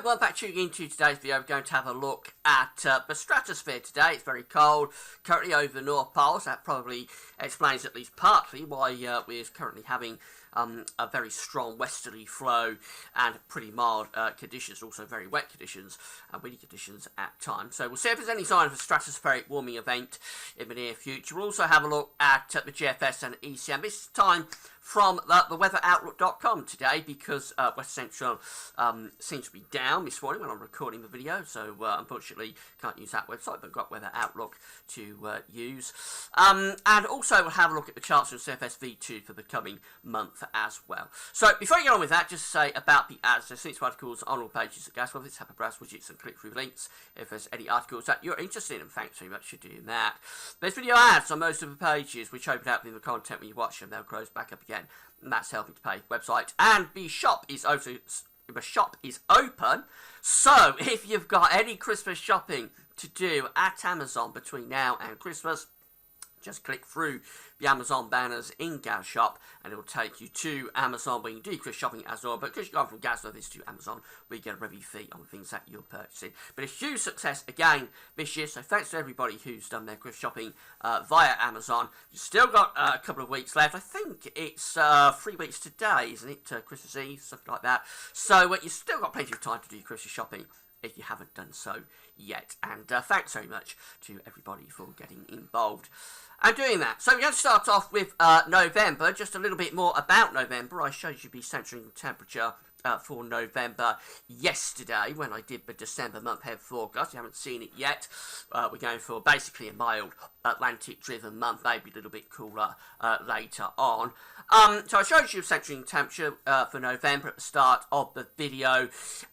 everyone, back tuning into today's video. We're going to have a look at the stratosphere today. It's very cold, currently over the North Pole, so that probably explains at least partly why we're currently having a very strong westerly flow and pretty mild conditions, also very wet conditions and windy conditions at times. So we'll see if there's any sign of a stratospheric warming event in the near future. We'll also have a look at the GFS and ECM, this time from the weatheroutlook.com today, because West Central seems to be down this morning when I'm recording the video, so unfortunately can't use that website, but I've got Weather Outlook to use. And also we'll have a look at the charts of CFS V2 for the coming month as well. So before I get on with that, just to say about the ads. There's 6 articles on all pages at Gas. Let's have a browse widgets and click through the links if there's any articles that you're interested in. Thanks very much for doing that. There's video ads on most of the pages which open up in the content when you watch them. They'll close back up again, and that's helping to pay the website. And the shop is also open, so if you've got any Christmas shopping to do at Amazon between now and Christmas, just click through the Amazon banners in Gaz Shop and it will take you to Amazon where you do Christmas shopping as well. But because you're going from Gaz Service to Amazon, we get a review fee on the things that you're purchasing. But a huge success again this year, so thanks to everybody who's done their Christmas shopping via Amazon. You've still got a couple of weeks left. I think it's 3 weeks today, isn't it? Christmas Eve, something like that. So you've still got plenty of time to do your Christmas shopping if you haven't done so yet. And thanks very much to everybody for getting involved and doing that. So we're going to start off with November, just a little bit more about November. I showed you the centering temperature for November yesterday when I did the December month-ahead forecast. You haven't seen it yet. We're going for basically a mild Atlantic-driven month, maybe a little bit cooler later on. So I showed you centering temperature for November at the start of the video,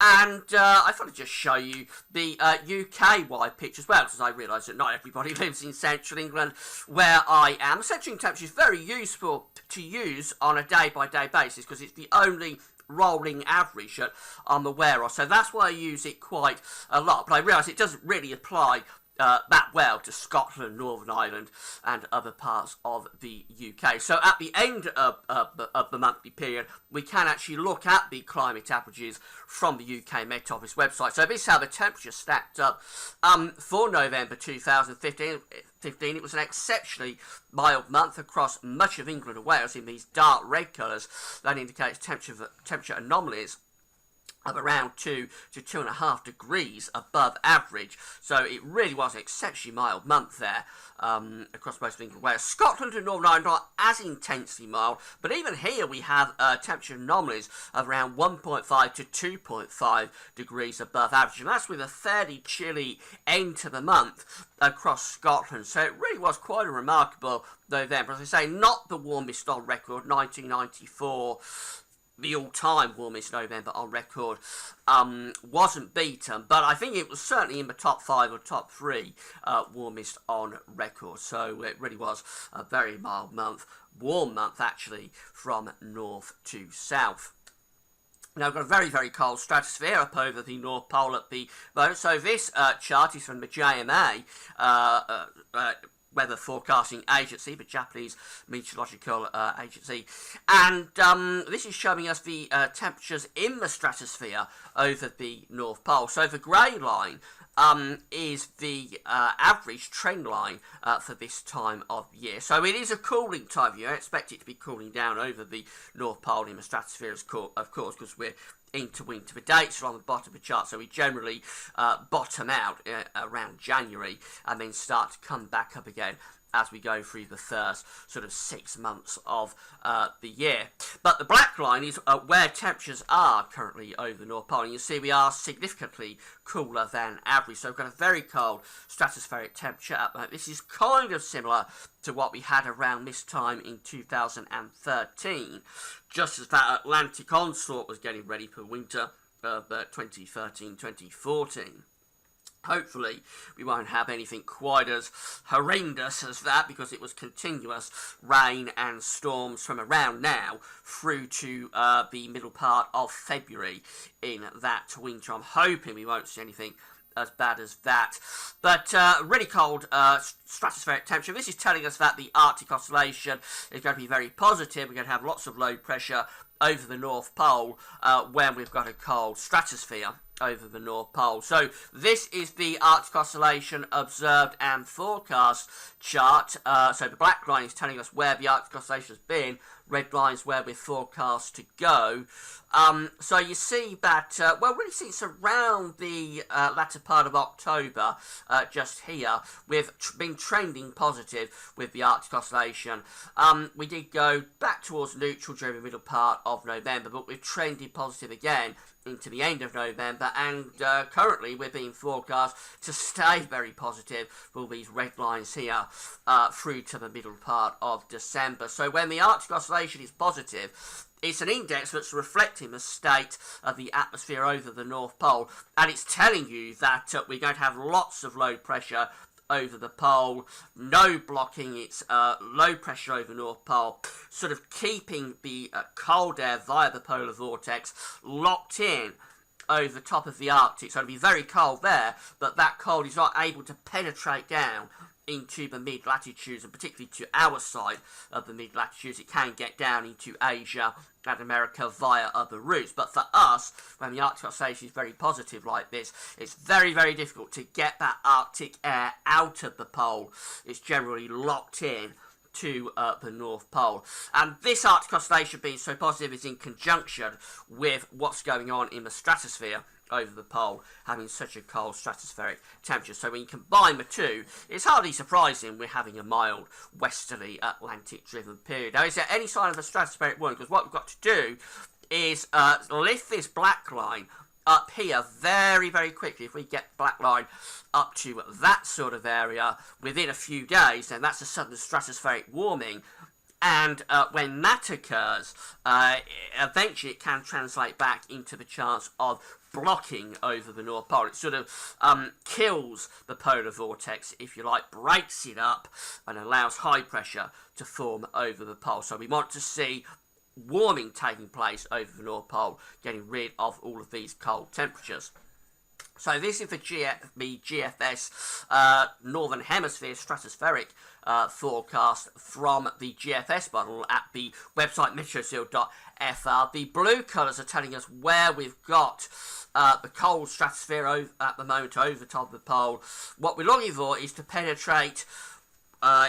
and I thought I'd just show you the UK-wide picture as well, because I realise that not everybody lives in central England where I am. The centering temperature is very useful to use on a day-by-day basis because it's the only rolling average that I'm aware of, so that's why I use it quite a lot. But I realise it doesn't really apply that well to Scotland, Northern Ireland and other parts of the UK. So at the end of the monthly period, we can actually look at the climate averages from the UK Met Office website. So this is how the temperature stacked up for November 2015. It was an exceptionally mild month across much of England and Wales in these dark red colours. That indicates temperature anomalies of around 2 to 2.5 degrees above average. So it really was an exceptionally mild month there across most of England and Wales. Scotland and Northern Ireland not as intensely mild, but even here we have temperature anomalies of around 1.5 to 2.5 degrees above average, and that's with a fairly chilly end to the month across Scotland. So it really was quite a remarkable November. As I say, not the warmest on record. 1994, the all-time warmest November on record, wasn't beaten, but I think it was certainly in the top 5 or top 3 warmest on record. So it really was a very mild month, warm month actually, from north to south. Now we've got a very, very cold stratosphere up over the North Pole at the moment. So this chart is from the JMA Weather Forecasting Agency, the Japanese meteorological agency, and this is showing us the temperatures in the stratosphere over the North Pole. So the grey line is the average trend line for this time of year. So it is a cooling time of year. I expect it to be cooling down over the North Pole in the stratosphere, of course, because we're into winter. The dates are on the bottom of the chart, so we generally bottom out around January and then start to come back up again as we go through the first sort of 6 months of the year. But the black line is where temperatures are currently over the North Pole, and you see we are significantly cooler than average. So we've got a very cold stratospheric temperature at the moment. This is kind of similar to what we had around this time in 2013, just as that Atlantic onslaught was getting ready for winter of 2013-2014. Hopefully we won't have anything quite as horrendous as that, because it was continuous rain and storms from around now through to the middle part of February in that winter. I'm hoping we won't see anything as bad as that. But really cold stratospheric temperature. This is telling us that the Arctic Oscillation is going to be very positive. We're going to have lots of low pressure over the North Pole when we've got a cold stratosphere over the North Pole. So this is the Arctic Oscillation Observed and Forecast chart. So the black line is telling us where the Arctic Oscillation has been, red line is where we're forecast to go. So you see that, well, really see it's around the latter part of October, just here. We've been trending positive with the Arctic Oscillation. We did go back towards neutral during the middle part of November, but we've trended positive again into the end of November, and currently we're being forecast to stay very positive for all these red lines here through to the middle part of December. So when the Arctic Oscillation is positive, it's an index that's reflecting the state of the atmosphere over the North Pole, and it's telling you that we're going to have lots of low pressure over the pole, no blocking, it's low pressure over North Pole, sort of keeping the cold air via the polar vortex locked in over the top of the Arctic. So it'll be very cold there, but that cold is not able to penetrate down into the mid-latitudes, and particularly to our side of the mid-latitudes. It can get down into Asia and America via other routes. But for us, when the Arctic Oscillation is very positive like this, it's very, very difficult to get that Arctic air out of the pole. It's generally locked in to the North Pole. And this Arctic Oscillation being so positive is in conjunction with what's going on in the stratosphere over the pole, having such a cold stratospheric temperature. So when you combine the two, it's hardly surprising we're having a mild westerly Atlantic driven period. Now, is there any sign of a stratospheric warming? Because what we've got to do is lift this black line up here very, very quickly. If we get the black line up to that sort of area within a few days, then that's a sudden stratospheric warming. And when that occurs, eventually it can translate back into the chance of blocking over the North Pole. It sort of kills the polar vortex, if you like, breaks it up and allows high pressure to form over the pole. So we want to see warming taking place over the North Pole, getting rid of all of these cold temperatures. So this is the GFS Northern Hemisphere Stratospheric forecast from the GFS model at the website meteosil.fr. The blue colours are telling us where we've got the cold stratosphere at the moment over the top of the pole. What we're looking for is to penetrate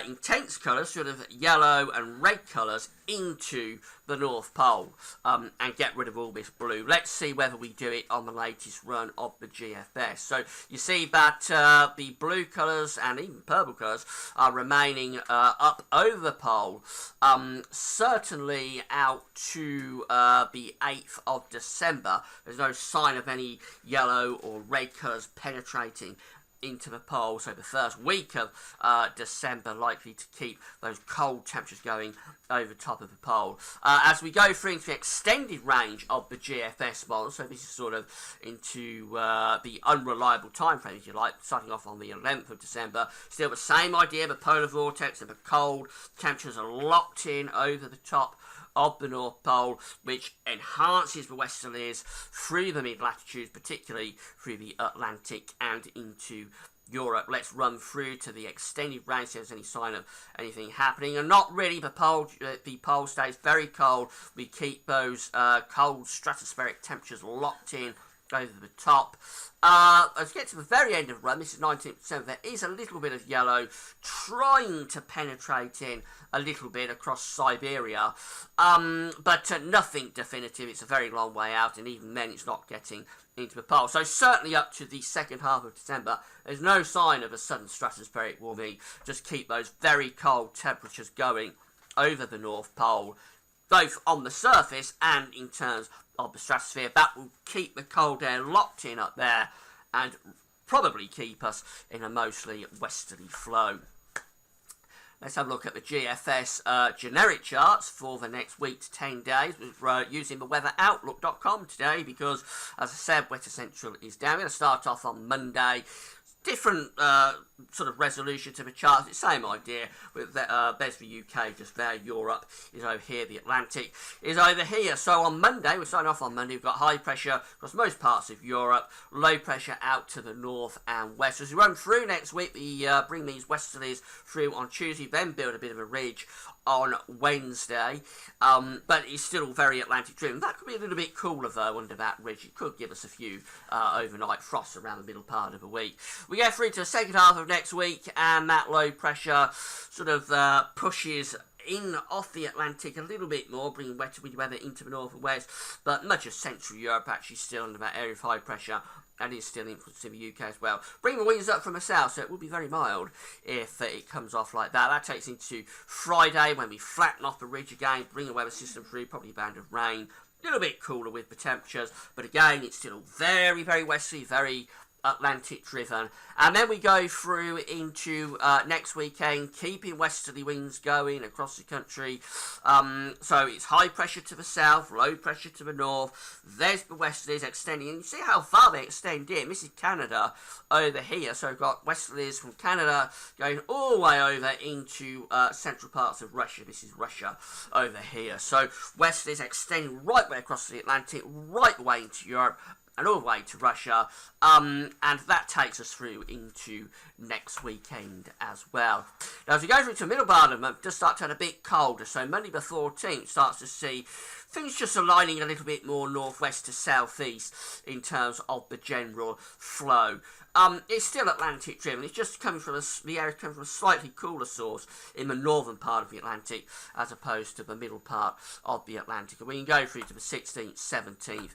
intense colours, sort of yellow and red colours, into the North Pole and get rid of all this blue. Let's see whether we do it on the latest run of the GFS. So you see that the blue colours and even purple colours are remaining up over the pole, certainly out to the 8th of December. There's no sign of any yellow or red colours penetrating into the pole, so the first week of December likely to keep those cold temperatures going over top of the pole. As we go through into the extended range of the GFS model, so this is sort of into the unreliable time frame, if you like, starting off on the 11th of December, still the same idea, the polar vortex and the cold temperatures are locked in over the top of the North Pole, which enhances the westerlies through the mid-latitudes, particularly through the Atlantic and into Europe. Let's run through to the extended range, see if there's any sign of anything happening. And not really, the pole stays very cold. We keep those cold stratospheric temperatures locked in over the top. As we get to the very end of the run, this is 19th December, there is a little bit of yellow trying to penetrate in a little bit across Siberia, but nothing definitive. It's a very long way out, and even then it's not getting into the pole. So certainly up to the second half of December, there's no sign of a sudden stratospheric warming. Just keep those very cold temperatures going over the North Pole, both on the surface and in terms of the stratosphere. That will keep the cold air locked in up there and probably keep us in a mostly westerly flow. Let's have a look at the GFS generic charts for the next week to 10 days. We're using the weatheroutlook.com today because, as I said, Weather Central is down. We're going to start off on Monday. Different sort of resolution to the charts. It's the same idea. With there's the UK just there. Europe is over here. The Atlantic is over here. So on Monday, we're starting off on Monday. We've got high pressure across most parts of Europe. Low pressure out to the north and west. As we run through next week, we bring these westerlies through on Tuesday, then build a bit of a ridge on Wednesday, but it's still very Atlantic driven. That could be a little bit cooler though under that ridge. It could give us a few overnight frosts around the middle part of the week. We go through to the second half of next week, and that low pressure sort of pushes in off the Atlantic a little bit more, bringing wetter windy weather into the north and west, but much of Central Europe actually still under that area of high pressure, and is still influencing the UK as well. Bring the winds up from the south, so it will be very mild if it comes off like that. That takes into Friday, when we flatten off the ridge again, bring a weather system through, probably a band of rain, a little bit cooler with the temperatures, but again, it's still very, very westerly, very Atlantic driven. And then we go through into next weekend, keeping westerly winds going across the country. So it's high pressure to the south, low pressure to the north. There's the westerlies extending, and you see how far they extend in. This is Canada over here, so we've got westerlies from Canada going all the way over into central parts of Russia. This is Russia over here. So westerlies extending right way across the Atlantic, right way into Europe, and all the way to Russia, and that takes us through into next weekend as well. Now, as we go through to the middle part of the month, it does start to turn a bit colder, so Monday the 14th starts to see things just aligning a little bit more northwest to southeast in terms of the general flow. It's still Atlantic driven. It's just coming from the area coming from a slightly cooler source in the northern part of the Atlantic, as opposed to the middle part of the Atlantic. And we can go through to the 16th, 17th,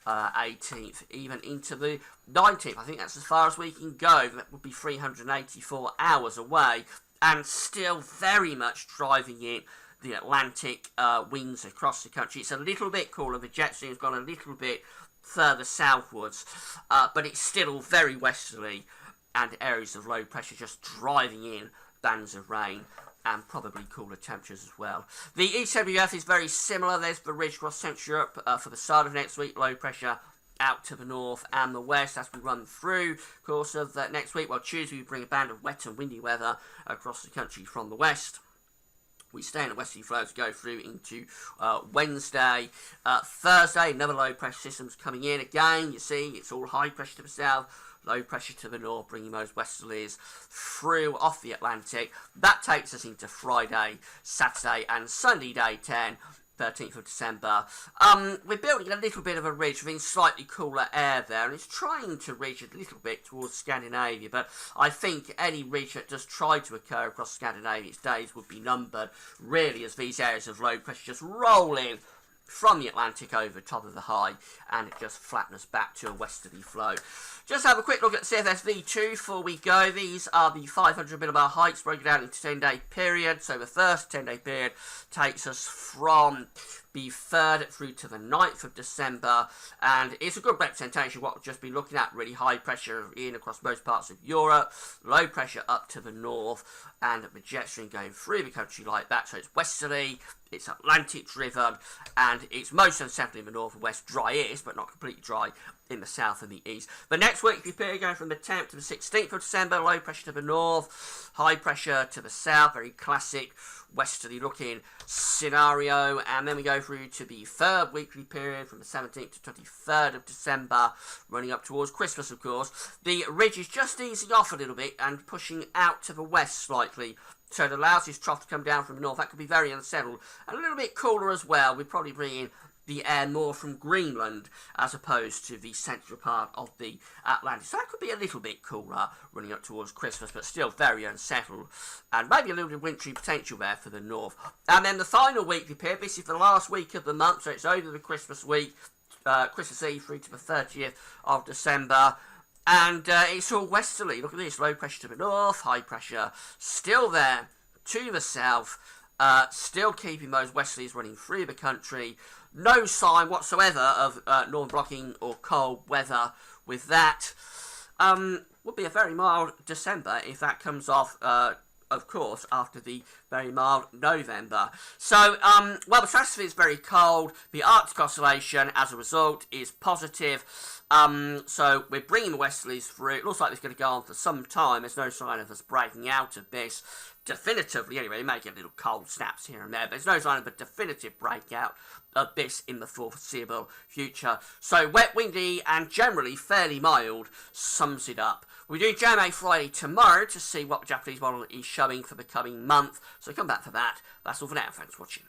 18th, even into the 19th. I think that's as far as we can go. That would be 384 hours away, and still very much driving in the Atlantic winds across the country. It's a little bit cooler. The jet stream's gone a little bit further southwards, but it's still very westerly, and areas of low pressure just driving in bands of rain and probably cooler temperatures as well. The east end of the Earth is very similar. There's the ridge across Central Europe for the start of next week, low pressure out to the north and the west as we run through course of next week. Well, Tuesday we bring a band of wet and windy weather across the country from the west. We stay in the westerly flow to go through into Wednesday. Thursday, another low pressure system's coming in. Again, you see, it's all high pressure to the south, low pressure to the north, bringing those westerlies through off the Atlantic. That takes us into Friday, Saturday, and Sunday, day 10. 13th of December. We're building a little bit of a ridge within slightly cooler air there, and it's trying to reach a little bit towards Scandinavia, but I think any ridge that does try to occur across Scandinavia, its days would be numbered, really, as these areas of low pressure just roll in from the Atlantic over top of the high, and it just flattens back to a westerly flow. Just have a quick look at CFS-V2 before we go. These are the 500 millibar heights broken down into 10-day period. So the first 10-day period takes us from the 3rd through to the 9th of December, and it's a good representation of what we've just been looking at. Really high pressure in across most parts of Europe, low pressure up to the north, and the jet stream going through the country like that. So it's westerly, it's Atlantic driven, and it's most unsettled in the north and west. Dry-ish, but not completely dry in the south and the east. But next week, the period going from the 10th to the 16th of December, low pressure to the north, high pressure to the south, very classic westerly looking scenario. And then we go through to the 3rd weekly period from the 17th to 23rd of December, running up towards Christmas, of course. The ridge is just easing off a little bit and pushing out to the west slightly, so it allows this trough to come down from the north. That could be very unsettled and a little bit cooler as well. We'd probably bring in the air more from Greenland as opposed to the central part of the Atlantic. So that could be a little bit cooler running up towards Christmas, but still very unsettled, and maybe a little bit of wintry potential there for the north. And then the final weekly period, this is the last week of the month, so it's over the Christmas week, Christmas Eve through to the 30th of December. And it's all westerly. Look at this, low pressure to the north, high pressure still there to the south, still keeping those westerlies running through the country. No sign whatsoever of northern blocking or cold weather with that. Would be a very mild December if that comes off, of course, after the very mild November. So, well, the stratosphere is very cold. The Arctic oscillation, as a result, is positive. So we're bringing the westerlies through. It looks like it's going to go on for some time. There's no sign of us breaking out of this definitively. Anyway, you may get little cold snaps here and there, but there's no sign of a definitive breakout of this in the foreseeable future. So wet, windy, and generally fairly mild sums it up. We do JMA Friday tomorrow to see what the Japanese model is showing for the coming month. So come back for that. That's all for now. Thanks for watching.